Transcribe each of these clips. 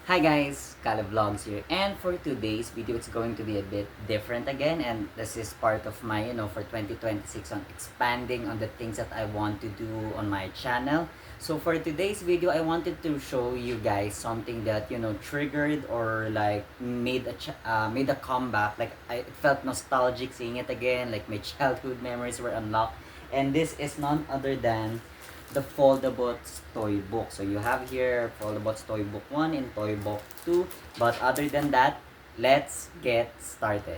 Hi guys, K.A.L.Y Vlogs here, and for today's video it's going to be a bit different again, and this is part of my for 2026 on expanding on the things that I want to do on my channel. So for today's video I wanted to show you guys something that triggered or like made a comeback. Like it felt nostalgic seeing it again, like my childhood memories were unlocked, and this is none other than the Foldabots Toy Book. So you have here Foldabots Toy Book 1 and Toy Book 2. But other than that, let's get started.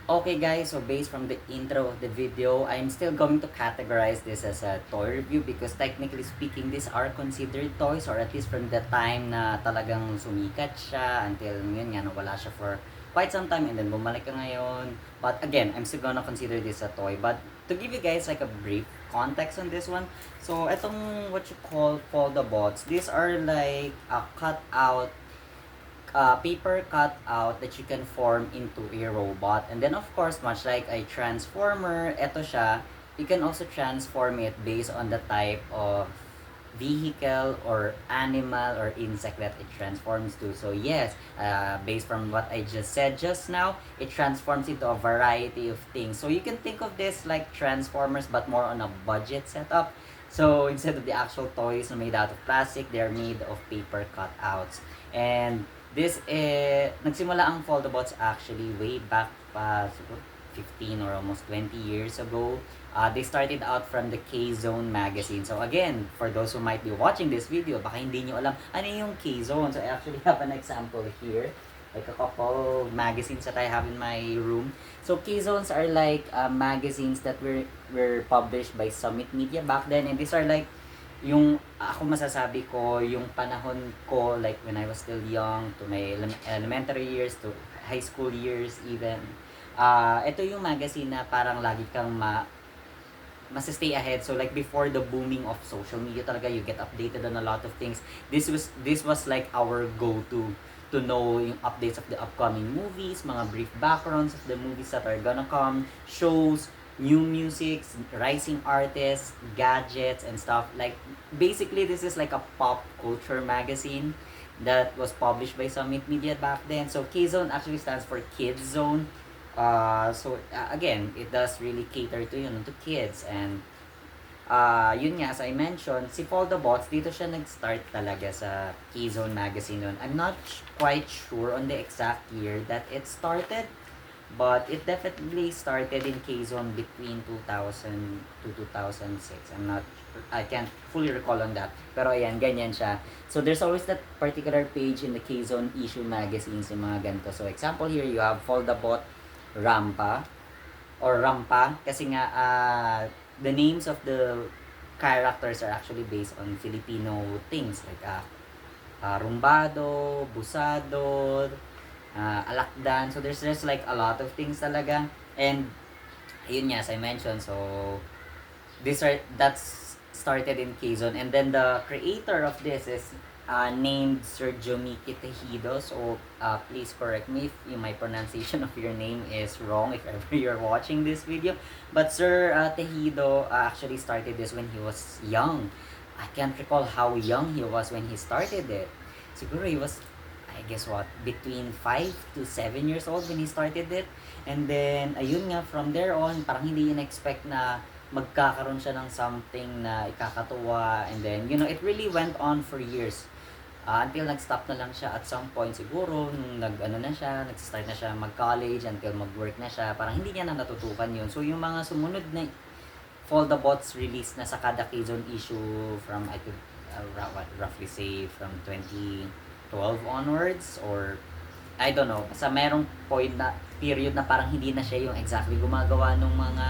Okay guys, so based from the intro of the video, I'm still going to categorize this as a toy review because technically speaking, these are considered toys, or at least from the time na talagang sumikat siya until yun nga, nawala siya for quite some time and then bumalik ka ngayon. But again, I'm still gonna consider this a toy. But to give you guys like a brief context on this one, so etong what you call foldabots, these are like a cut out paper cut out that you can form into a robot. And then of course, much like a transformer, eto siya, you can also transform it based on the type of vehicle or animal or insect that it transforms to. So yes, based from what I just said just now, it transforms into a variety of things. So you can think of this like Transformers but more on a budget setup. So instead of the actual toys made out of plastic, they're made of paper cutouts. And this nagsimula ang Foldabots actually way back pa siguro 15 or almost 20 years ago. They started out from the K.Zone magazine. So again, for those who might be watching this video, baka hindi nyo alam ano yung K.Zone. So I actually have an example here, like a couple magazines that I have in my room. So K-Zones are like magazines that were published by Summit Media back then, and these are like yung ako masasabi ko yung panahon ko, like when I was still young to my elementary years to high school years even. Ito yung magazine na parang lagi kang stay ahead. So like before the booming of social media talaga, you get updated on a lot of things. This was like our go-to to know yung updates of the upcoming movies, mga brief backgrounds of the movies that are gonna come, shows, new musics, rising artists, gadgets and stuff. Like basically this is like a pop culture magazine that was published by Summit Media back then. So K-Zone actually stands for Kids Zone. Again, it does really cater to to kids. And yun nga, as I mentioned, si Foldabots, dito siya nag-start talaga sa K-Zone magazine nun. I'm not quite sure on the exact year that it started, but it definitely started in K-Zone between 2000 to 2006. I can't fully recall on that. Pero ayan, ganyan siya. So there's always that particular page in the K-Zone issue magazines, yung mga ganito. So example here, you have Foldabot Rampa or Rampa, kasi nga the names of the characters are actually based on Filipino things like rumbado, busado, alakdan. So there's like a lot of things talaga. And yun nga, as I mentioned, so that's started in Quezon, and then the creator of this is named Sir Jomiki Tejido. So please correct me if my pronunciation of your name is wrong if ever you're watching this video. But Sir Tejido actually started this when he was young. I can't recall how young he was when he started it. Siguro he was, I guess what, between 5 to 7 years old when he started it. And then ayun nga, from there on, parang hindi in-expect na magkakaroon siya ng something na ikakatuwa. And then it really went on for years, until nag-stop na lang siya at some point siguro nung nag-start na siya mag-college, until mag-work na siya, parang hindi niya na natutukan yun. So yung mga sumunod na Foldabots release na sa kada K-Zone issue from, I could roughly say from 2012 onwards, or I don't know, basta merong point na period na parang hindi na siya yung exactly gumagawa ng mga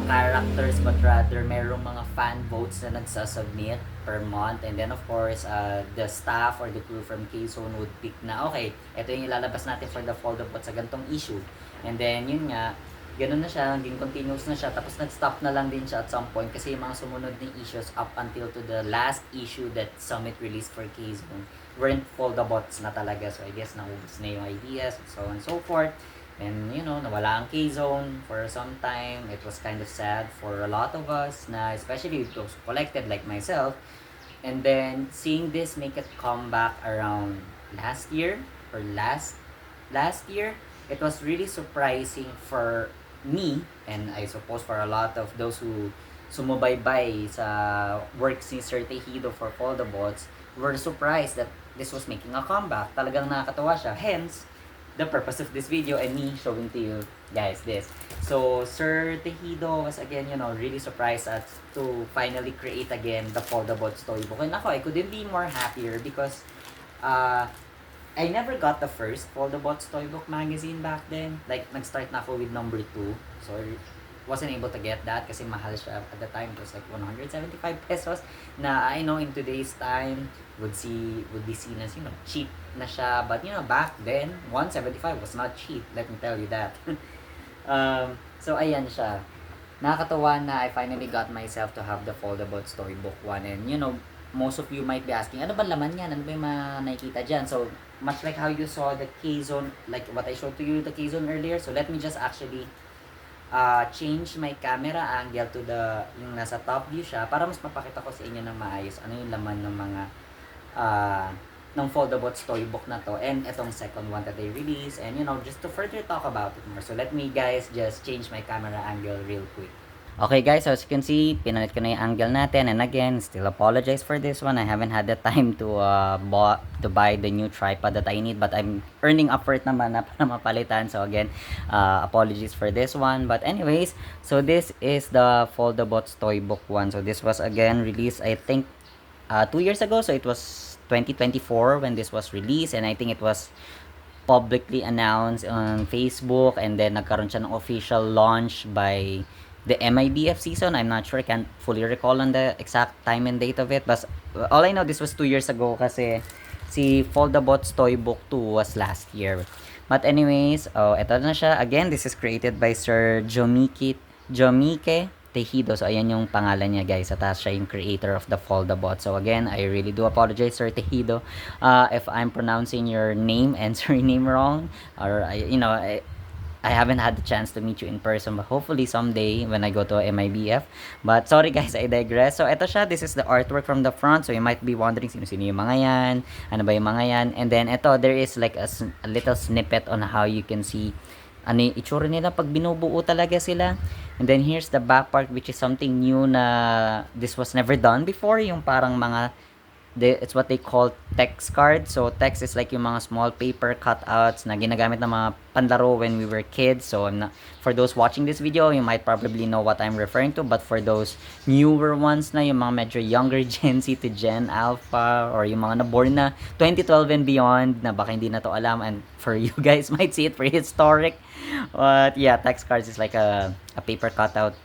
characters, but rather merong mga fan votes na nagsasubmit per month. And then of course, the staff or the crew from K-Zone would pick na, okay, ito yung ilalabas natin for the Foldabot sa gantong issue. And then yun nga, ganun na siya, naging continuous na siya, tapos nag-stop na lang din siya at some point kasi yung mga sumunod na issues up until to the last issue that Summit released for K-Zone weren't Foldabots na talaga. So I guess naubos na yung ideas and so on and so forth. And nawala ang K-Zone for some time. It was kind of sad for a lot of us, na especially those who collected like myself. And then seeing this make it come back around last year or last year, it was really surprising for me, and I suppose for a lot of those who sumubaybay sa works ni Sir Tejido for Foldabots, were surprised that this was making a comeback. Talagang nakakatawa siya. Hence, the purpose of this video and me showing to you guys this. So, Sir Tejido was again, really surprised at to finally create again the Foldabots storybook. And ako, I couldn't be more happier because uh, I never got the first Foldabots storybook magazine back then. Like, nag-start na ako with number 2. So, I wasn't able to get that kasi mahal siya at the time. It was like 175 pesos na I know in today's time would be seen as, cheap na siya. But, back then, 175 was not cheap. Let me tell you that. So, ayan siya. Nakakatawa na I finally got myself to have the Foldable Storybook 1. And, most of you might be asking, ano ba laman yan? Ano ba yung nakikita dyan? So, much like how you saw the K-Zone, like what I showed to you, the K-Zone earlier. So, let me just actually change my camera angle to yung nasa top view siya para mas mapakita ko sa inyo ng maayos ano yung laman ng mga ng Foldable Storybook na to and itong second one that they release and just to further talk about it more. So let me guys just change my camera angle real quick. Okay guys, so as you can see, pinalit ko na yung angle natin, and again, still apologize for this one. I haven't had the time to buy the new tripod that I need, but I'm earning up for it naman na para mapalitan. So again, apologies for this one. But anyways, so this is the Foldabots Toybook 1. So this was again released, I think, 2 years ago. So it was 2024 when this was released, and I think it was publicly announced on Facebook, and then nagkaroon siya ng official launch by the MIBF season. I'm not sure, I can't fully recall on the exact time and date of it, but all I know, this was 2 years ago kasi si Foldabots Toy Book 2 was last year. But anyways, eto na siya. Again, this is created by Sir Jomike Tejido. So, ayan yung pangalan niya, guys. At siya yung creator of the Foldabot. So, again, I really do apologize, Sir Tejido, if I'm pronouncing your name and surname wrong, or, I haven't had the chance to meet you in person, but hopefully someday when I go to MIBF. But sorry guys, I digress. So ito siya, this is the artwork from the front. So you might be wondering sino-sino yung mga yan, ano ba yung mga yan. And then ito, there is like a little snippet on how you can see ano yung itsura nila pag binubuo talaga sila. And then here's the back part, which is something new na this was never done before. Yung parang mga it's what they call text cards. So text is like yung mga small paper cutouts na ginagamit ng mga panlaro when we were kids. So for those watching this video, you might probably know what I'm referring to, but for those newer ones na yung mga medyo younger Gen Z to Gen Alpha, or yung mga naborn na 2012 and beyond na baka hindi na to alam, and for you guys might see it prehistoric. But yeah, text cards is like a paper cutout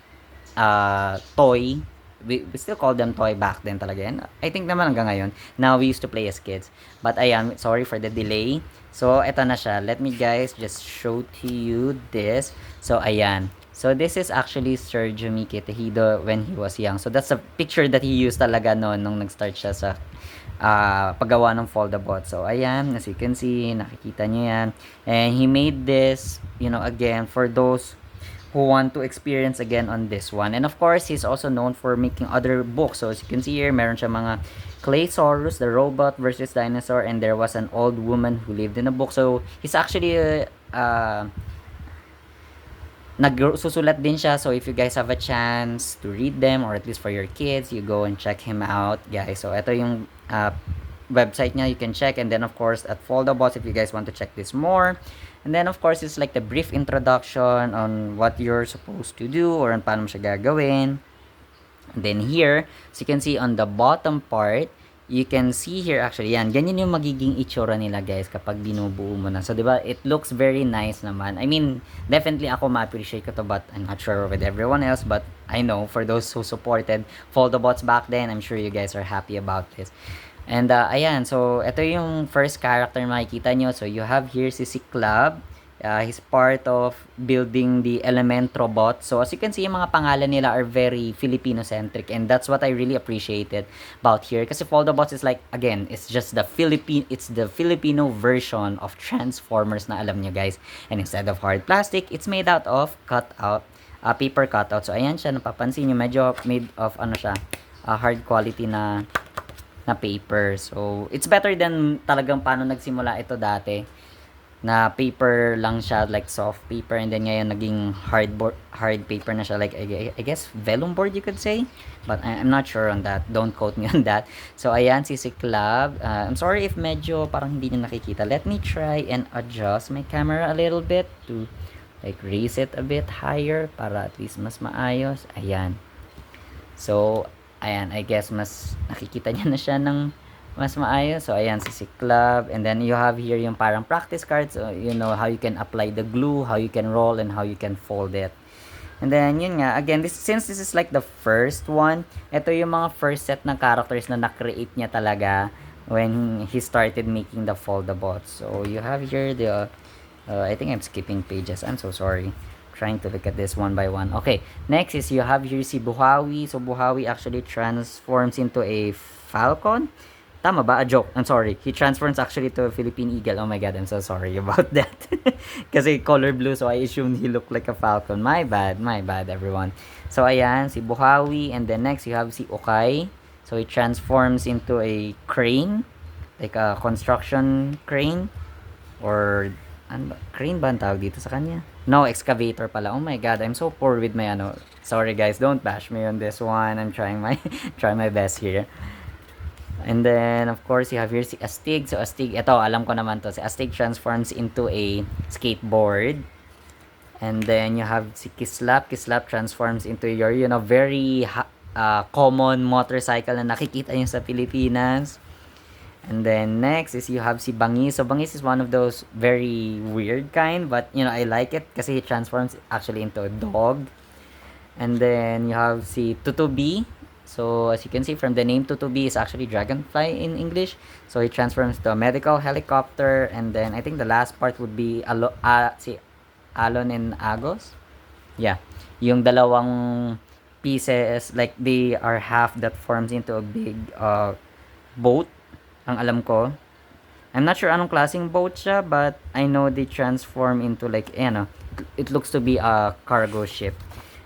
toy. We still call them toy back then talaga yan. I think naman hanggang ngayon. Now, we used to play as kids. But ayan, sorry for the delay. So, eto na siya. Let me guys just show to you this. So, ayan. So, this is actually Sir Jomike Tejido when he was young. So, that's a picture that he used talaga noon nung nag-start siya sa paggawa ng Foldabot. So, ayan. As you can see, nakikita niyo yan. And he made this, again, for those who want to experience again on this one. And of course, he's also known for making other books. So as you can see here, meron siya mga Claysaurus, the robot versus dinosaur, and there was an old woman who lived in a book. So he's actually nagsusulat din siya. So if you guys have a chance to read them, or at least for your kids, you go and check him out, guys. So ito yung website niya, you can check. And then of course at Foldabots, if you guys want to check this more. And then of course, it's like the brief introduction on what you're supposed to do or on paano mo siya gagawin. And then here, so you can see on the bottom part, you can see here actually, yan, ganyan yung magiging itsura nila guys kapag binubuo mo na. So, di ba, it looks very nice naman. I mean, definitely ako ma-appreciate ko to, but I'm not sure with everyone else. But I know for those who supported Foldabots back then, I'm sure you guys are happy about this. And ayan, so ito yung first character na makikita nyo. So you have here si K.A.L.Y. He's part of building the Elementro bot. So as you can see, yung mga pangalan nila are very Filipino-centric, and that's what I really appreciated about here. Kasi Foldabots is like, again, it's just the Filipino version of Transformers na alam nyo guys. And instead of hard plastic, it's made out of paper cutout. So ayan siya, napapansin nyo, medyo made of hard quality na na paper. So, it's better than talagang paano nagsimula ito dati na paper lang siya, like soft paper, and then ngayon naging hard paper na siya, like I guess vellum board you could say, but I'm not sure on that, don't quote me on that. So ayan si Club, I'm sorry if medyo parang hindi niyo nakikita, let me try and adjust my camera a little bit to like raise it a bit higher para at least mas maayos. Ayan, so ayan, I guess mas nakikita niya na siya ng mas maayos. So ayan si Club, and then you have here yung parang practice cards, so, you know how you can apply the glue, how you can roll, and how you can fold it. And then yun nga, again, since this is like the first one, ito yung mga first set ng characters na na-create niya talaga when he started making the foldabots. So you have here the I think I'm skipping pages, I'm so sorry, trying to look at this one by one. Okay, next is you have here si Buhawi. So Buhawi actually transforms into a falcon. Tama ba? A joke. I'm sorry. He transforms actually to a Philippine eagle. Oh my god, I'm so sorry about that. Kasi color blue, so I assumed he looked like a falcon. My bad, everyone. So ayan, si Buhawi. And then next, you have si Okay. So he transforms into a crane, like a construction crane. Or, ano ba? Crane ba ang tawag dito sa kanya? No, excavator pala. Oh my god, I'm so poor with my ano. Sorry guys, don't bash me on this one. I'm trying my try my best here. And then, of course, you have here si Astig. So, Astig, ito, alam ko naman to. Si Astig transforms into a skateboard. And then, you have si Kislap. Kislap transforms into your, you know, very common motorcycle na nakikita nyo sa Pilipinas. And then, next is you have si Bangis. So, Bangis is one of those very weird kind. But, you know, I like it kasi he transforms actually into a dog. And then, you have si Tutubi. So, as you can see from the name, Tutubi is actually dragonfly in English. So, he transforms to a medical helicopter. And then, I think the last part would be si Alon and Agos. Yeah. Yung dalawang pieces, like they are half that forms into a big boat. Ang alam ko. I'm not sure anong klaseng boat siya, but I know they transform into like, it looks to be a cargo ship.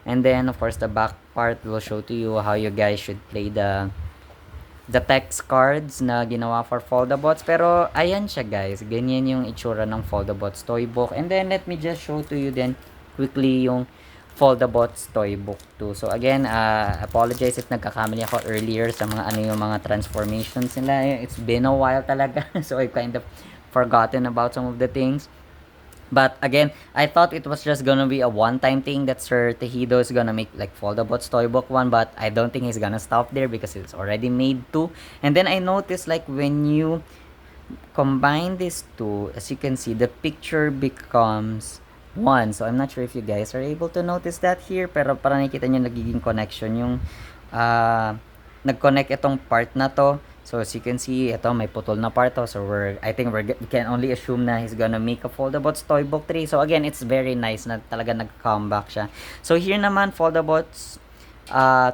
And then, of course, the back part will show to you how you guys should play the text cards na ginawa for foldabots. Pero, ayan siya guys. Ganyan yung itsura ng foldabots toy book. And then, let me just show to you then quickly yung foldabots toy book too. So, again, apologize if nagkakamali ako earlier sa mga yung mga transformations nila. It's been a while talaga. So, I kind of forgotten about some of the things. But again, I thought it was just gonna be a one-time thing that Sir Tejido is gonna make like Foldabots Storybook 1, but I don't think he's gonna stop there because it's already made 2. And then I noticed like when you combine these two, as you can see, the picture becomes 1. So I'm not sure if you guys are able to notice that here, pero parang nakikita nyo nagiging connection yung nag-connect itong part na to. So as you can see, ito may putol na part to. So I think we can only assume na he's gonna make a Foldabots Toy Book 3. So again, it's very nice na talaga nag-comeback siya. So here naman, Foldabots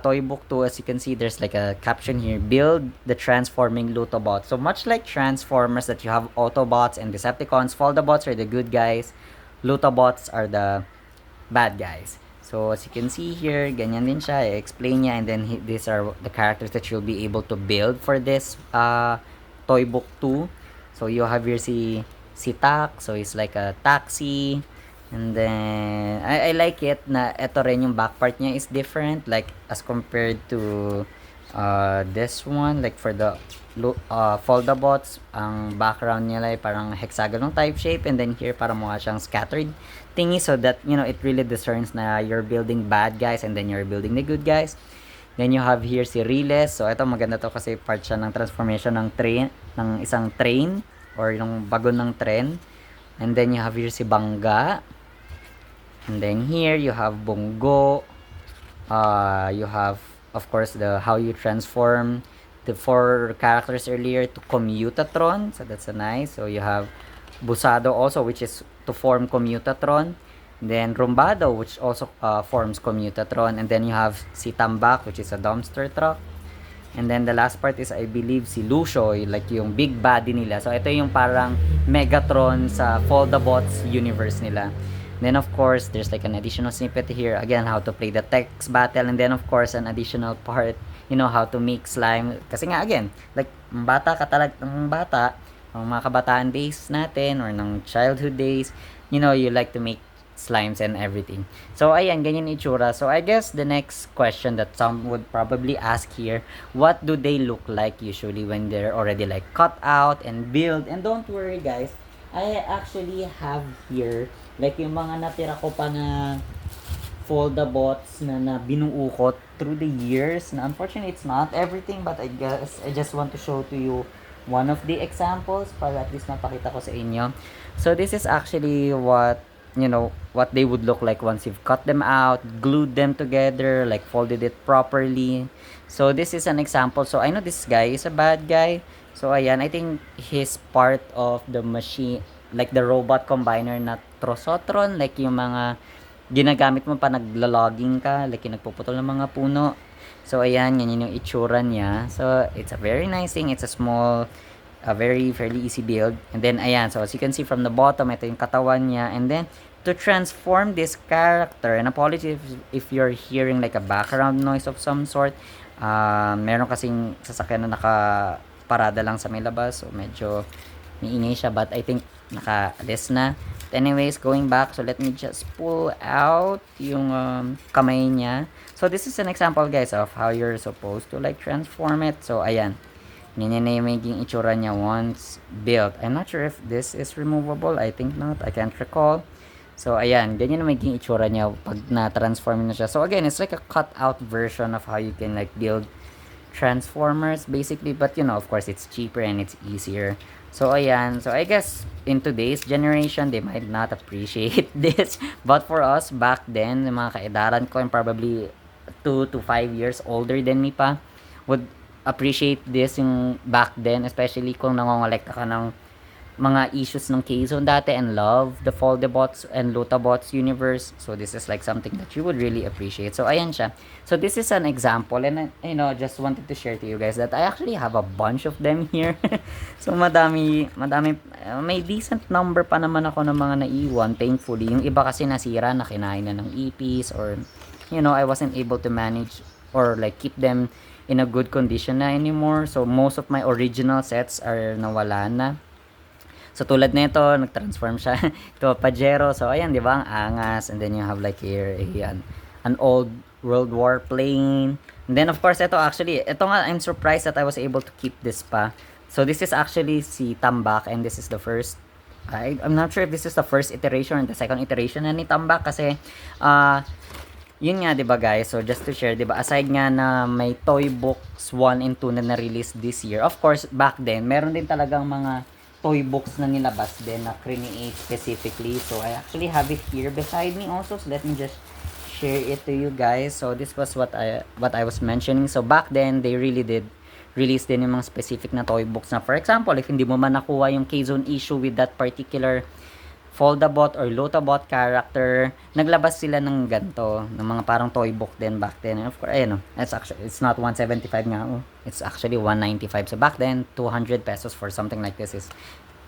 Toy Book 2, as you can see, there's like a caption here, build the transforming Lutobots. So much like Transformers that you have Autobots and Decepticons, Foldabots are the good guys, Lutobots are the bad guys. So, as you can see here, ganyan din siya. I-explain niya, and then these are the characters that you'll be able to build for this Toy Book 2. So, you have here si Tak. So, he's like a taxi. And then, I like it na ito rin yung back part niya is different. Like, as compared to this one. Like, for the Foldabots, ang background niya like parang hexagonal type shape. And then here, parang mukha siyang scattered thingy, so that it really discerns na you're building bad guys and then you're building the good guys. Then you have here si Riles. So ito maganda to kasi part siya ng transformation ng train, ng isang train or yung bagon ng tren. And then you have here si Bangga. And then here you have Bongo. You have of course the how you transform the 4 characters earlier to Commutatron. So that's a nice. So you have Busado also, which is to form Commutatron. Then Rumbado, which also forms Commutatron. And then you have si Tambak, which is a dumpster truck. And then the last part is, I believe, si Lucio, like yung big body nila. So ito yung parang Megatron sa Foldabots universe nila. Then of course, there's like an additional snippet here. Again, how to play the text battle. And then of course, an additional part how to make slime. Kasi nga, again, like, bata ka talaga, ng bata, ang mga kabataan days natin, or ng childhood days, you like to make slimes and everything. So, ayan, ganyan itsura. So, I guess the next question that some would probably ask here, what do they look like usually when they're already like cut out and built? And don't worry, guys, I actually have here, like, yung mga natira ko pa na foldabots na binuo ko through the years. Na unfortunately, it's not everything, but I guess I just want to show to you one of the examples para at least mapakita ko sa inyo. So this is actually what they would look like once you've cut them out, glued them together, like folded it properly. So this is an example. So I know this guy is a bad guy. So ayan, I think he's part of the machine, like the robot combiner na trosotron, like yung mga ginagamit mo pa naglo-logging ka, like yung nagpuputol ng mga puno. So ayan, yan yung itsura niya. So it's a very nice thing. It's a small, a very fairly easy build. And then ayan, so as you can see from the bottom, ito yung katawan niya. And then to transform this character, and apologies if you're hearing like a background noise of some sort. Meron kasing sasakyan na nakaparada lang sa may labas. So medyo maingay siya, but I think naka-alis na. Anyways, going back, so let me just pull out yung kamay niya. So this is an example, guys, of how you're supposed to like transform it. So ayan, ganyan na yung magiging itsura niya once built. I'm not sure if this is removable. I think not. I can't recall. So ayan, ganyan na magiging itsura niya pag na-transform na siya. So again, it's like a cut out version of how you can like build transformers basically, but of course it's cheaper and it's easier. So ayan, so I guess in today's generation they might not appreciate this, but for us back then, yung mga kaedaran ko and probably 2 to 5 years older than me pa would appreciate this yung back then, especially kung nangongolekta ka ng mga issues ng K.A.L.Y dati and love the Foldabots and Lutabots universe. So this is like something that you would really appreciate. So ayan siya. So this is an example, and just wanted to share to you guys that I actually have a bunch of them here. So madami, may decent number pa naman ako ng mga naiwan, thankfully. Yung iba kasi nasira, na kinain na ng ipis, or I wasn't able to manage or like keep them in a good condition na anymore. So most of my original sets are nawala na. So tulad nito, nag-transform siya to a Pajero. So ayan, 'di ba? Ang angas. And then you have like here an old World War plane. And then of course, ito nga, I'm surprised that I was able to keep this pa. So this is actually si Tambak, and this is the first, I'm not sure if this is the first iteration or the second iteration na ni Tambak, kasi yun nga, 'di ba guys? So just to share, 'di ba, aside nga na may toy books 1 and 2 na na-release this year. Of course, back then meron din talagang mga toy books na nilabas din na create specifically. So I actually have it here beside me also. So let me just share it to you guys. So this was what I was mentioning. So back then they really did release din yung mga specific na toy books na, for example, if hindi mo man nakuha yung K-Zone issue with that particular Foldabot or Lotabot character, naglabas sila ng ganito, ng mga parang toy book din back then. And of course, it's not 175 nga. It's actually 195. So back then, 200 pesos for something like this is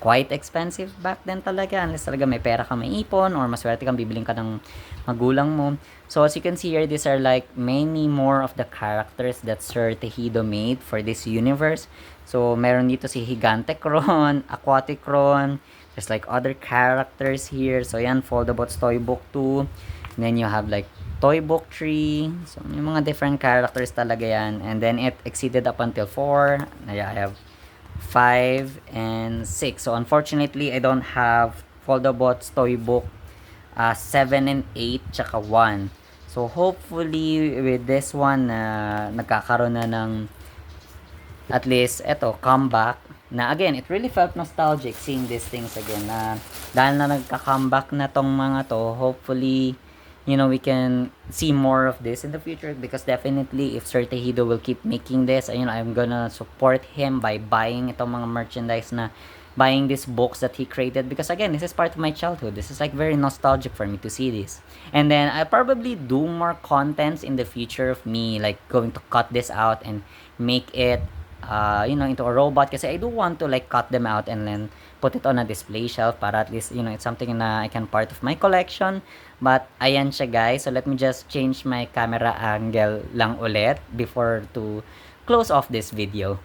quite expensive back then talaga. Unless talaga may pera ka, may ipon, or maswerte kang bibiling ka ng magulang mo. So as you can see here, these are like many more of the characters that Sir Tejido made for this universe. So meron dito si Gigantecron, Aquaticron. There's like other characters here. So yan, Foldabots Toy Book 2. And then you have like Toy Book 3. So yung mga different characters talaga yan. And then it exceeded up until 4. Yeah, I have 5 and 6. So unfortunately, I don't have Foldabots Toy Book 7 and 8 tsaka 1. So hopefully with this one, nagkakaroon na ng at least comeback. Na again, it really felt nostalgic seeing these things again. Dahil na nagka-comeback na tong mga to, hopefully, we can see more of this in the future, because definitely if Sir Tejido will keep making this, I'm gonna support him by buying itong mga merchandise buying these books that he created, because again, this is part of my childhood. This is like very nostalgic for me to see this. And then I'll probably do more contents in the future of me like going to cut this out and make it into a robot kasi I do want to like cut them out and then put it on a display shelf para at least, it's something na I can part of my collection. But ayan siya guys. So let me just change my camera angle lang ulit before to close off this video.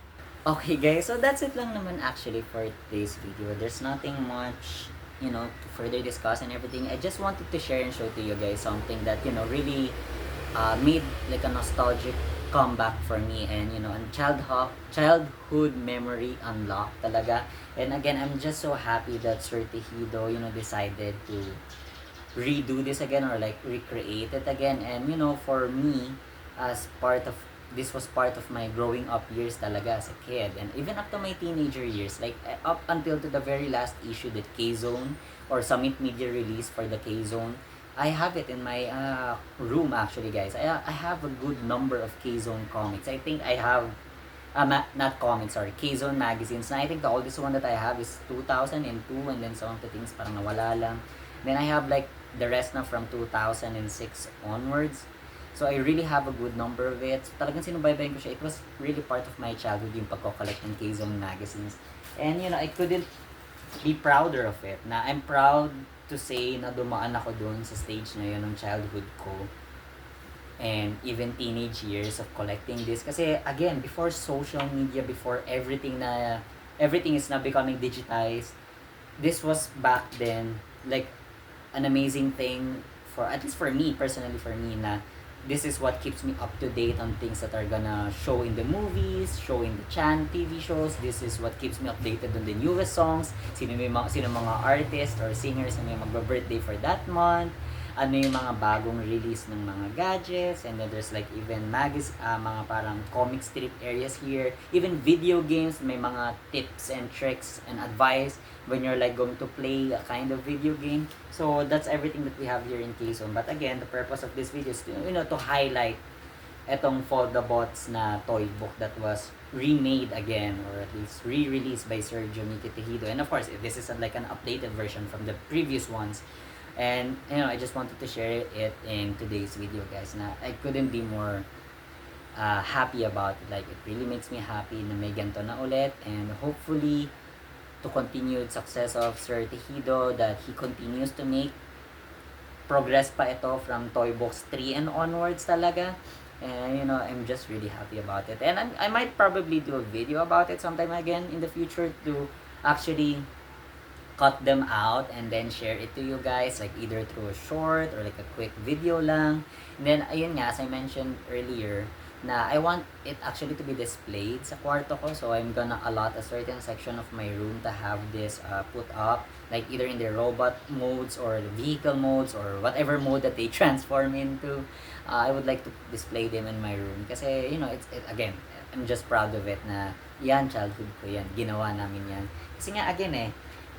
Okay guys, so that's it lang naman actually for today's video. There's nothing much, to further discuss and everything. I just wanted to share and show to you guys something that, really made like a nostalgic comeback for me, and a childhood memory unlocked talaga. And again, I'm just so happy that Sir Tejido, decided to redo this again or like recreate it again. And for me, as part of this was part of my growing up years talaga as a kid, and even up to my teenager years, like up until to the very last issue that K-Zone or Summit Media released for the K-Zone. I have it in my room actually, guys. I have a good number of K-Zone comics. I think I have not comics, sorry, K-Zone magazines. Na I think the oldest one that I have is 2002, and then some of the things parang nawala lang. Then I have like the rest na from 2006 onwards. So I really have a good number of it. So talagang sinubaybayin ko siya. It was really part of my childhood yung pagko-collect ng K-Zone magazines. And I couldn't be prouder of it. Na I'm proud to say na dumaan ako dun sa stage na yun ng childhood ko and even teenage years of collecting this. Kasi again, before social media, before everything is now becoming digitized, this was back then like an amazing thing, for at least for me personally, for me, na this is what keeps me up to date on things that are gonna show in the movies, show in the TV shows. This is what keeps me updated on the newest songs, sino mga artists or singers na may magba-birthday for that month, ano yung mga bagong release ng mga gadgets, and then there's like even mga parang comic strip areas here, even video games, may mga tips and tricks and advice when you're like going to play a kind of video game. So that's everything that we have here in K-Zone. But again, the purpose of this video is to highlight etong Foldabots na toy book that was remade again, or at least re-released by Sir Jomiki Tejido. And of course, this is like an updated version from the previous ones. And I just wanted to share it in today's video, guys. Na I couldn't be more happy about it. Like, it really makes me happy na may ganito na ulit, and hopefully to continued success of Sir Tejido, that he continues to make progress pa ito from Toy Box 3 and onwards talaga. And I'm just really happy about it. And I might probably do a video about it sometime again in the future to actually cut them out and then share it to you guys, like either through a short or like a quick video lang. And then ayun nga, as I mentioned earlier, na I want it actually to be displayed sa kwarto ko, so I'm gonna allot a certain section of my room to have this put up, like either in the robot modes or the vehicle modes or whatever mode that they transform into. I would like to display them in my room kasi again, I'm just proud of it na yan, childhood ko yan, ginawa namin yan. Kasi nga again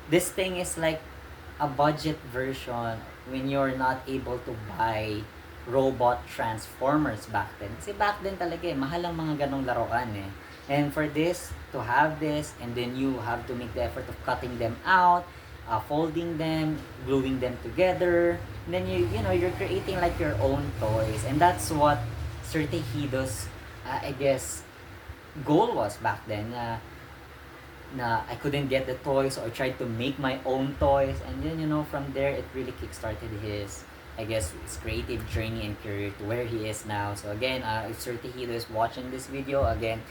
this thing is like a budget version when you're not able to buy robot transformers back then. Kasi back then talaga mahal ang mga ganong laruan And for this, to have this, and then you have to make the effort of cutting them out, folding them, gluing them together, and then you're creating like your own toys. And that's what Sir Tejido's, I guess, goal was back then. Na I couldn't get the toys, so I tried to make my own toys, and then from there it really kickstarted his, I guess, his creative journey and career to where he is now. So again, if Sir Tejido is watching this video again,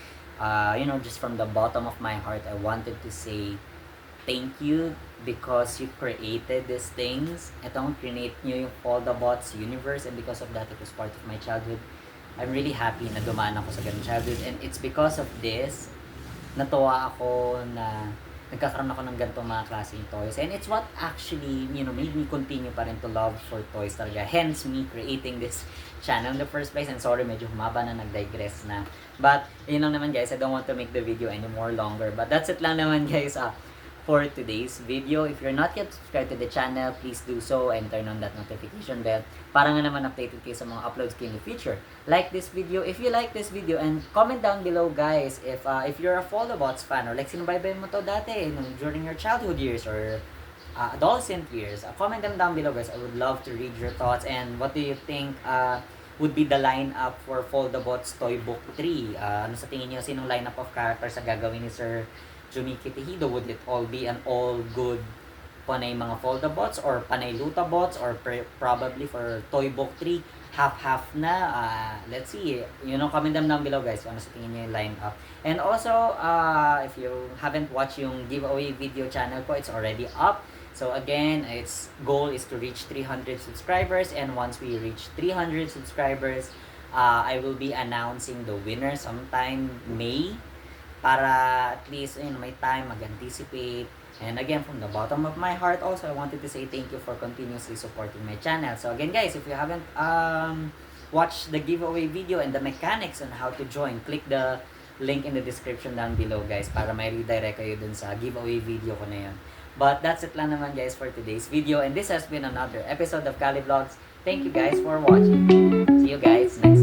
just from the bottom of my heart, I wanted to say thank you, because you created these things. Itong create nyo yung Foldabots universe, and because of that, it was part of my childhood. I'm really happy na dumaan ako sa ganung childhood, and it's because of this natuwa ako na nagkakaroon ako ng ganitong mga klaseng toys. And it's what actually, made me continue pa rin to love for toys talaga. Hence, me creating this channel in the first place. And sorry, medyo humaba na, nag-digress na. But, yun lang naman guys, I don't want to make the video any more longer. But that's it lang naman guys for today's video. If you're not yet subscribed to the channel, please do so and turn on that notification bell para nga naman updated kayo sa mga uploads ko in the future. Like this video if you like this video, and comment down below guys if you're a Foldabots fan, or like sinubaybayan mo to dati during your childhood years or adolescent years. Comment them down below guys. I would love to read your thoughts, and what do you think would be the lineup for Foldabots Toy Book 3. Ano sa tingin niyo, sinong lineup of characters sa gagawin ni Sir Jumiki Tejido? Would it all be an all good panay mga Foldabots or panay Lutabots or probably for Toy Book 3 half-half na? Let's see. Comment them down below guys kung ano sa tingin niyo yung lineup. And also, if you haven't watched yung giveaway video channel ko, it's already up. So again, its goal is to reach 300 subscribers, and once we reach 300 subscribers, I will be announcing the winner sometime May para at least may time mag-anticipate. And again, from the bottom of my heart also, I wanted to say thank you for continuously supporting my channel. So again guys, if you haven't watched the giveaway video and the mechanics on how to join, click the link in the description down below guys para may redirect kayo dun sa giveaway video ko na yun. But that's it lang naman guys for today's video, and this has been another episode of K.A.L.Y Vlogs. Thank you guys for watching. See you guys next